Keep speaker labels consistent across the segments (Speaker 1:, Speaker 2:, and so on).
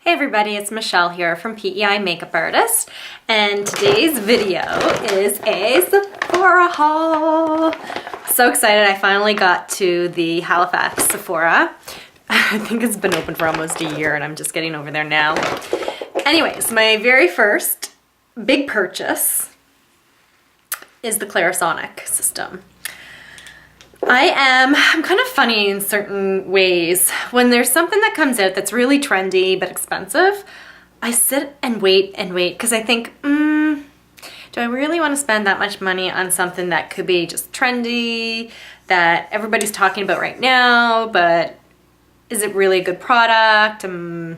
Speaker 1: Hey everybody, it's Michelle here from PEI Makeup Artist, and today's video is a Sephora haul. So excited, I finally got to the Halifax Sephora. I think it's been open for almost a year and I'm just getting over there now. Anyways, my very first big purchase is the Clarisonic system. I'm kind of funny in certain ways. When there's something that comes out that's really trendy but expensive, I sit and wait because I think, do I really want to spend that much money on something that could be just trendy, that everybody's talking about right now, but is it really a good product? I don't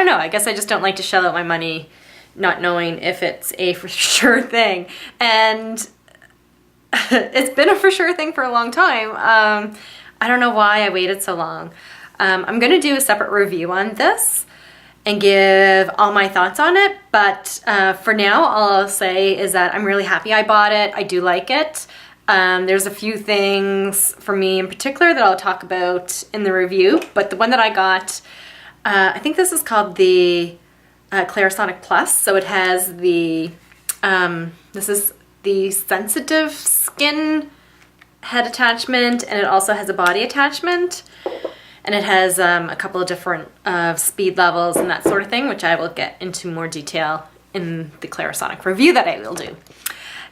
Speaker 1: know. I guess I just don't like to shell out my money not knowing if it's a for sure thing. And it's been a for sure thing for a long time. I don't know why I waited so long. I'm gonna do a separate review on this and give all my thoughts on it, but for now, all I'll say is that I'm really happy I bought it. I do like it. There's a few things for me in particular that I'll talk about in the review, but the one that I got, I think this is called the Clarisonic Plus. So it has the, this is the sensitive skin head attachment, and it also has a body attachment, and it has a couple of different speed levels and that sort of thing, which I will get into more detail in the Clarisonic review that I will do.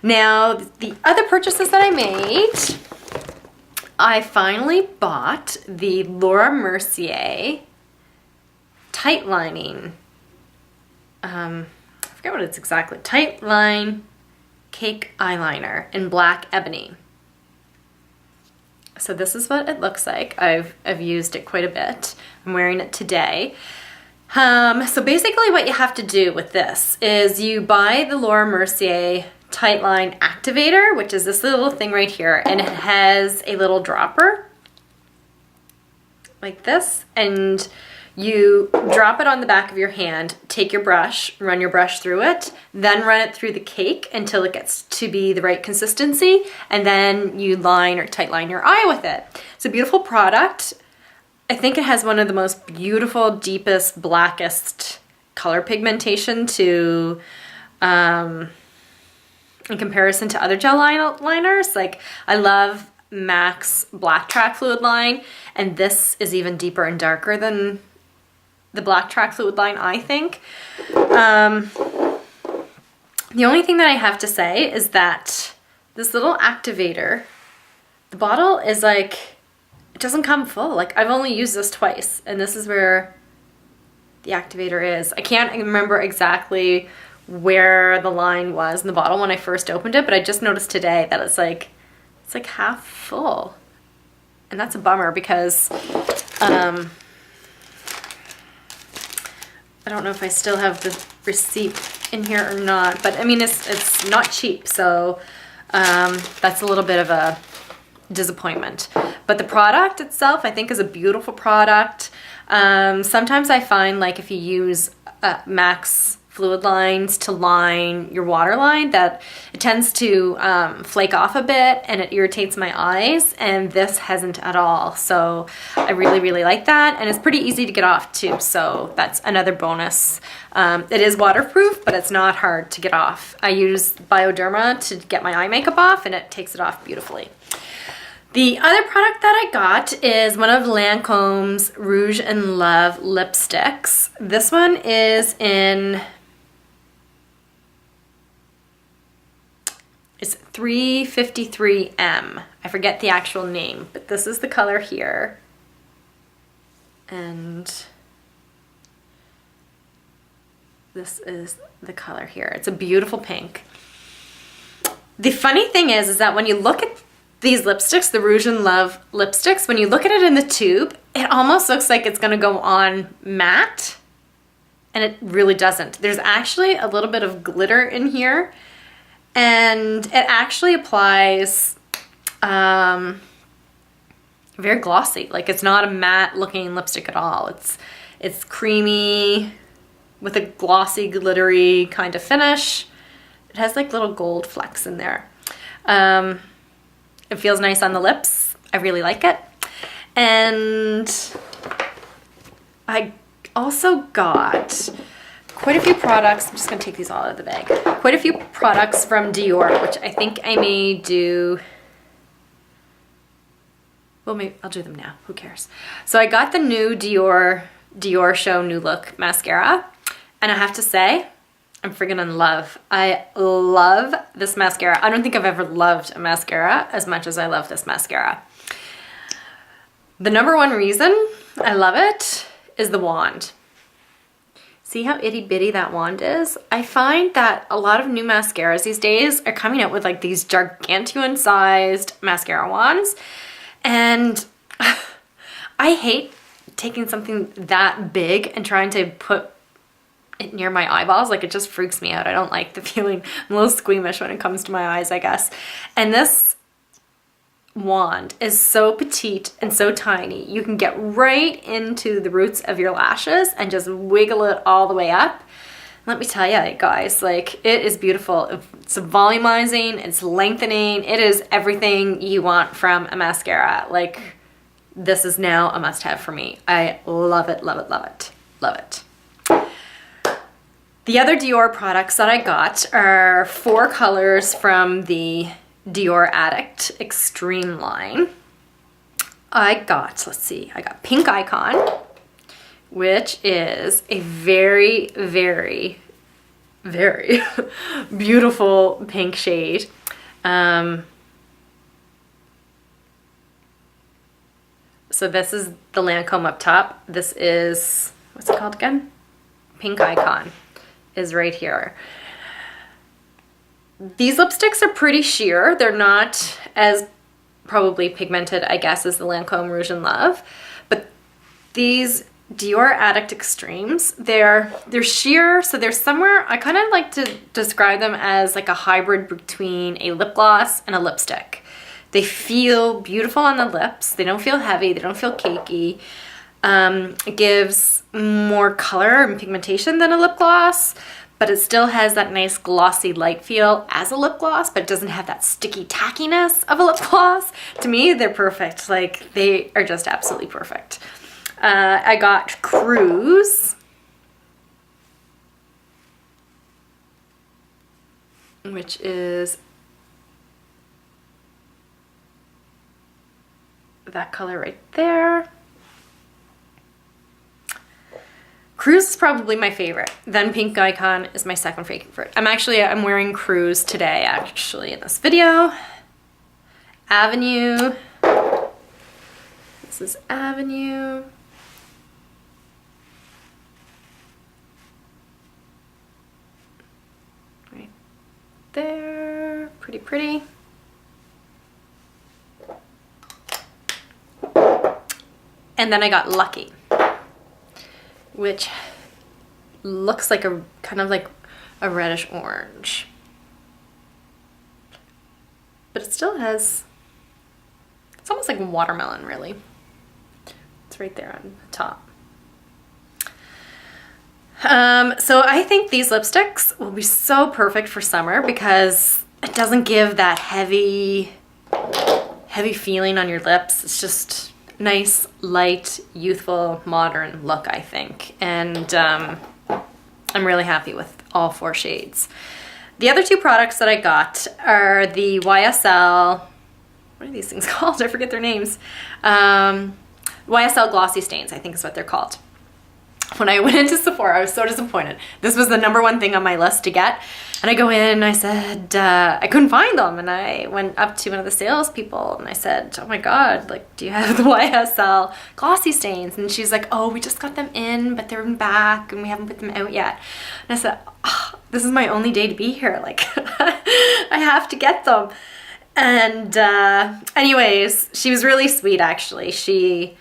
Speaker 1: Now, the other purchases that I made, I finally bought the Laura Mercier tight lining, I forget what it's exactly, tight line cake eyeliner in black ebony. So this is what it looks like. I've used it quite a bit. I'm wearing it today. So basically what you have to do with this is you buy the Laura Mercier Tight Line Activator, which is this little thing right here, and it has a little dropper like this, and you drop it on the back of your hand, take your brush, run your brush through it, then run it through the cake until it gets to be the right consistency, and then you line or tight line your eye with it. It's a beautiful product. I think it has one of the most beautiful, deepest, blackest color pigmentation to, in comparison to other gel liners. Like, I love MAC's Black Track Fluid line, and this is even deeper and darker than the Black Track Fluid line, I think. The only thing that I have to say is that this little activator, the bottle is like, it doesn't come full. Like, I've only used this twice, and this is where the activator is. I can't remember exactly where the line was in the bottle when I first opened it, but I just noticed today that it's like half full. And that's a bummer because, I don't know if I still have the receipt in here or not, but I mean, it's not cheap, so that's a little bit of a disappointment. But the product itself, I think, is a beautiful product. Sometimes I find, like, if you use MAC's fluid lines to line your waterline, that it tends to flake off a bit and it irritates my eyes, and this hasn't at all. So I really like that, and it's pretty easy to get off too, so that's another bonus. It is waterproof, but it's not hard to get off. I use Bioderma to get my eye makeup off, and it takes it off beautifully. The other product that I got is one of Lancome's Rouge in Love lipsticks. This one is in, it's 353M. I forget the actual name, but this is the color here. And this is the color here. It's a beautiful pink. The funny thing is that when you look at these lipsticks, the Rouge in Love lipsticks, when you look at it in the tube, it almost looks like it's gonna go on matte, and it really doesn't. There's actually a little bit of glitter in here, and it actually applies very glossy. Like, it's not a matte looking lipstick at all. It's creamy with a glossy, glittery kind of finish. It has like little gold flecks in there. It feels nice on the lips. I really like it. And I also got quite a few products. I'm just gonna take these all out of the bag. Quite a few products from Dior, which I think I may do. Well, maybe I'll do them now. Who cares? So I got the new Dior Show New Look mascara, and I have to say, I'm friggin' in love. I love this mascara. I don't think I've ever loved a mascara as much as I love this mascara. The number one reason I love it is the wand. See how itty bitty that wand is? I find that a lot of new mascaras these days are coming out with like these gargantuan sized mascara wands. And I hate taking something that big and trying to put it near my eyeballs. Like, it just freaks me out. I don't like the feeling. I'm a little squeamish when it comes to my eyes, I guess. And this wand is so petite and so tiny. You can get right into the roots of your lashes and just wiggle it all the way up. Let me tell you guys, like, it is beautiful. It's volumizing, it's lengthening, it is everything you want from a mascara. Like, this is now a must-have for me. I love it, love it, love it, love it. The other Dior products that I got are 4 colors from the Dior Addict Extreme line. I got, let's see, I got Pink Icon, which is a very, very, very beautiful pink shade. So this is the Lancome up top. This is, what's it called again? Pink Icon is right here. These lipsticks are pretty sheer. They're not as probably pigmented, I guess, as the Lancome Rouge in Love, but these Dior Addict Extremes, they're sheer, so they're somewhere, I kind of like to describe them as like a hybrid between a lip gloss and a lipstick. They feel beautiful on the lips, they don't feel heavy, they don't feel cakey. It gives more color and pigmentation than a lip gloss, but it still has that nice glossy light feel as a lip gloss, but it doesn't have that sticky tackiness of a lip gloss. To me, they're perfect. Like, they are just absolutely perfect. I got Cruise, which is that color right there. Cruise is probably my favorite. Then Pink Icon is my second favorite. I'm wearing Cruise today, actually, in this video. Avenue. This is Avenue. Right there. Pretty, pretty. And then I got Lucky, which looks like a kind of like a reddish orange, but it still has, it's almost like watermelon, really. It's right there on the top. So I think these lipsticks will be so perfect for summer because it doesn't give that heavy feeling on your lips. It's just nice, light, youthful, modern look, I think. And I'm really happy with all 4 shades. The other 2 products that I got are the YSL, what are these things called? I forget their names. YSL Glossy Stains, I think is what they're called. When I went into Sephora, I was so disappointed. This was the #1 thing on my list to get. And I go in and I said, I couldn't find them. And I went up to one of the salespeople and I said, oh my God, like, do you have the YSL Glossy Stains? And she's like, oh, we just got them in, but they're in back and we haven't put them out yet. And I said, oh, this is my only day to be here. Like, I have to get them. And anyways, she was really sweet, actually. She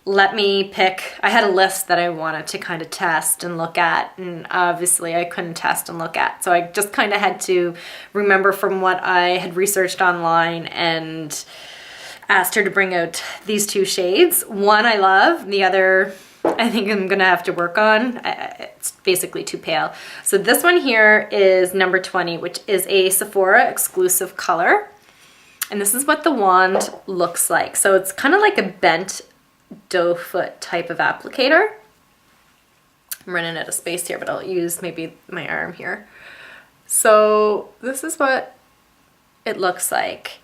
Speaker 1: let me pick, I had a list that I wanted to kind of test and look at, and obviously I couldn't test and look at, so I just kind of had to remember from what I had researched online and asked her to bring out these 2 shades. One I love, the other I think I'm gonna have to work on. It's basically too pale. So this one here is number 20, which is a Sephora exclusive color, and this is what the wand looks like. So it's kind of like a bent doe foot type of applicator. I'm running out of space here, but I'll use maybe my arm here. So this is what it looks like.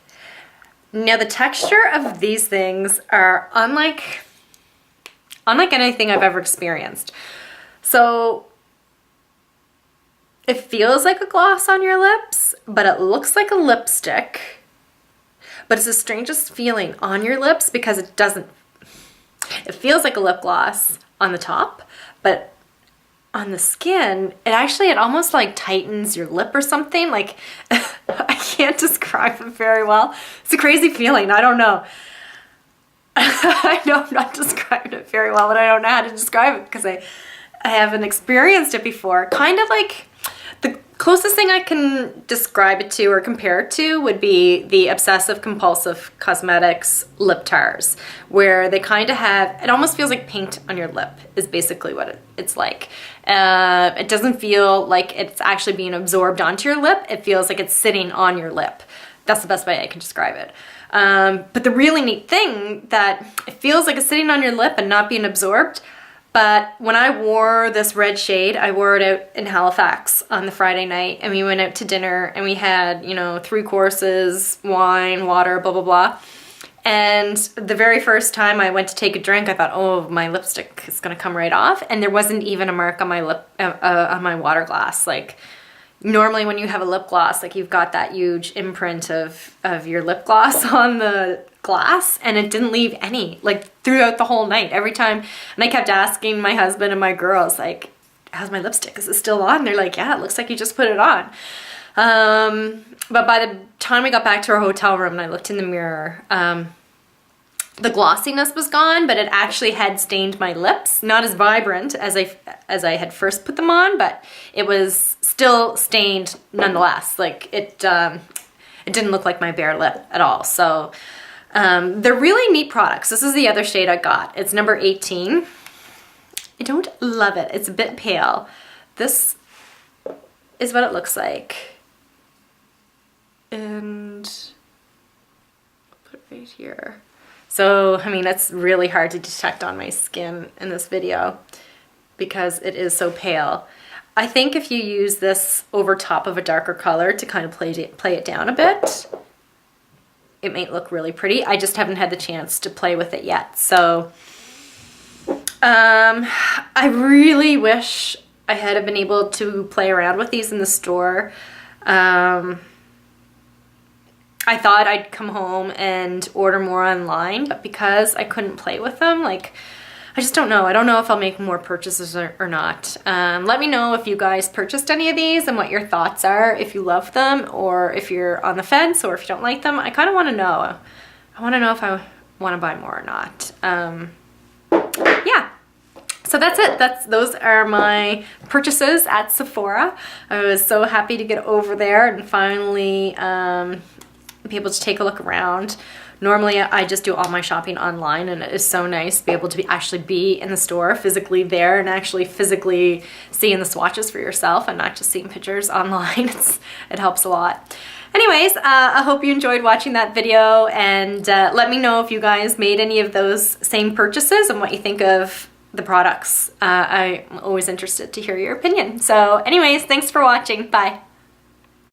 Speaker 1: Now the texture of these things are unlike anything I've ever experienced. So it feels like a gloss on your lips, but it looks like a lipstick. But it's the strangest feeling on your lips because it feels like a lip gloss on the top, but on the skin, it almost like tightens your lip or something. Like, I can't describe it very well. It's a crazy feeling. I don't know. I know I'm not describing it very well, but I don't know how to describe it because I haven't experienced it before. Kind of like the closest thing I can describe it to or compare it to would be the Obsessive Compulsive Cosmetics lip tars, where they kind of have, it almost feels like paint on your lip is basically what it's like. It doesn't feel like it's actually being absorbed onto your lip. It feels like it's sitting on your lip. That's the best way I can describe it. But the really neat thing that it feels like it's sitting on your lip and not being absorbed. But when I wore this red shade, I wore it out in Halifax on the Friday night, and we went out to dinner and we had, 3 courses, wine, water, blah, blah, blah. And the very first time I went to take a drink, I thought, oh, my lipstick is gonna come right off. And there wasn't even a mark on my lip, on my water glass. Like, normally when you have a lip gloss, like you've got that huge imprint of your lip gloss on the glass, and it didn't leave any, like throughout the whole night, every time. And I kept asking my husband and my girls, like, how's my lipstick? Is it still on? They're like, yeah, it looks like you just put it on. But by the time we got back to our hotel room and I looked in the mirror, the glossiness was gone, but it actually had stained my lips. Not as vibrant as I had first put them on, but it was still stained nonetheless. Like it didn't look like my bare lip at all. So they're really neat products. This is the other shade I got. It's number 18. I don't love it. It's a bit pale. This is what it looks like. And I'll put it right here. So, I mean, that's really hard to detect on my skin in this video because it is so pale. I think if you use this over top of a darker color to kind of play it down a bit, it might look really pretty. I just haven't had the chance to play with it yet. So, I really wish I had been able to play around with these in the store. I thought I'd come home and order more online, but because I couldn't play with them, like, I just don't know. I don't know if I'll make more purchases or not. Let me know if you guys purchased any of these and what your thoughts are, if you love them or if you're on the fence or if you don't like them. I kind of want to know. I want to know if I want to buy more or not. Yeah. So that's it. Those are my purchases at Sephora. I was so happy to get over there and finally be able to take a look around. Normally I just do all my shopping online, and it is so nice to be able to actually be in the store, physically there, and actually physically seeing the swatches for yourself and not just seeing pictures online. It helps a lot. Anyways, I hope you enjoyed watching that video, and let me know if you guys made any of those same purchases and what you think of the products. I'm always interested to hear your opinion. So anyways, thanks for watching. Bye.